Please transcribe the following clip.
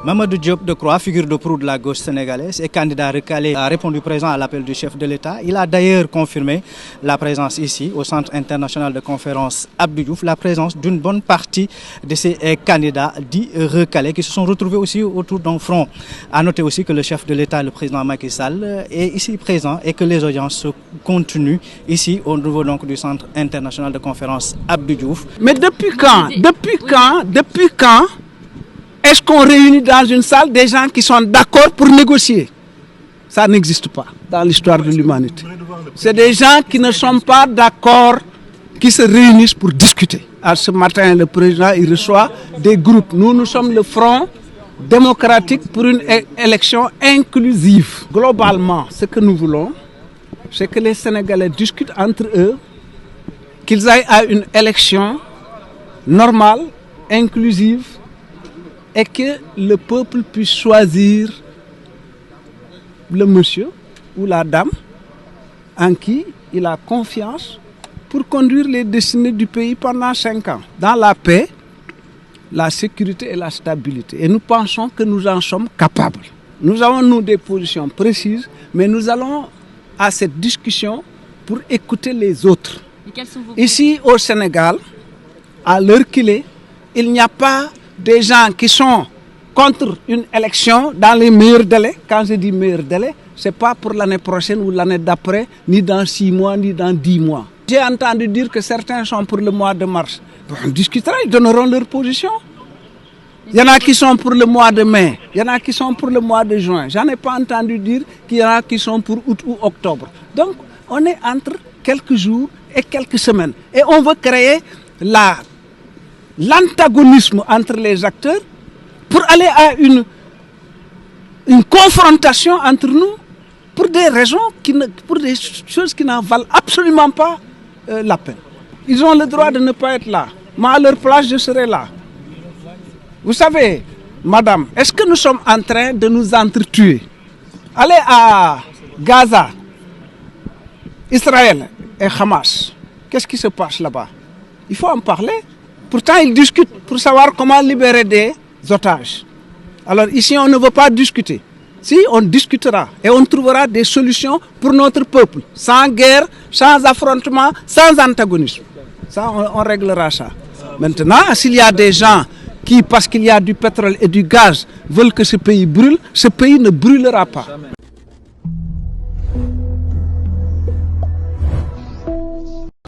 Mamadou Diop Decroix, figure de proue de la gauche sénégalaise et candidat recalé, a répondu présent à l'appel du chef de l'État. Il a d'ailleurs confirmé la présence ici, au Centre international de conférence Abdou Diouf, la présence d'une bonne partie de ces candidats dits recalés qui se sont retrouvés aussi autour d'un front. A noter aussi que le chef de l'État, le président Macky Sall, est ici présent et que les audiences se continuent ici au niveau donc du Centre international de conférence Abdou Diouf. Mais depuis quand est-ce qu'on réunit dans une salle des gens qui sont d'accord pour négocier? Ça n'existe pas dans l'histoire de l'humanité. C'est des gens qui ne sont pas d'accord, qui se réunissent pour discuter. Alors ce matin, le président il reçoit des groupes. Nous sommes le Front démocratique pour une élection inclusive. Globalement, ce que nous voulons, c'est que les Sénégalais discutent entre eux, qu'ils aillent à une élection normale, inclusive, et que le peuple puisse choisir le monsieur ou la dame en qui il a confiance pour conduire les destinées du pays pendant 5 ans. Dans la paix, la sécurité et la stabilité. Et nous pensons que nous en sommes capables. Nous avons, nous, des positions précises, mais nous allons à cette discussion pour écouter les autres. Ici, au Sénégal, à l'heure qu'il est, il n'y a pas des gens qui sont contre une élection dans les meilleurs délais. Quand je dis meilleurs délais, ce n'est pas pour l'année prochaine ou l'année d'après, ni dans 6 mois, ni dans 10 mois. J'ai entendu dire que certains sont pour le mois de mars. On discutera, ils donneront leur position. Il y en a qui sont pour le mois de mai, il y en a qui sont pour le mois de juin. Je n'en ai pas entendu dire qu'il y en a qui sont pour août ou octobre. Donc, on est entre quelques jours et quelques semaines. Et on veut créer l'antagonisme entre les acteurs pour aller à une confrontation entre nous pour des raisons, pour des choses qui n'en valent absolument pas la peine. Ils ont le droit de ne pas être là. Moi, à leur place, je serai là. Vous savez, madame, est-ce que nous sommes en train de nous entretuer? Allez à Gaza, Israël et Hamas. Qu'est-ce qui se passe là-bas? Il faut en parler. Pourtant, ils discutent pour savoir comment libérer des otages. Alors ici, on ne veut pas discuter. Si, on discutera et on trouvera des solutions pour notre peuple. Sans guerre, sans affrontement, sans antagonisme. Ça, on réglera ça. Maintenant, s'il y a des gens qui, parce qu'il y a du pétrole et du gaz, veulent que ce pays brûle, ce pays ne brûlera pas.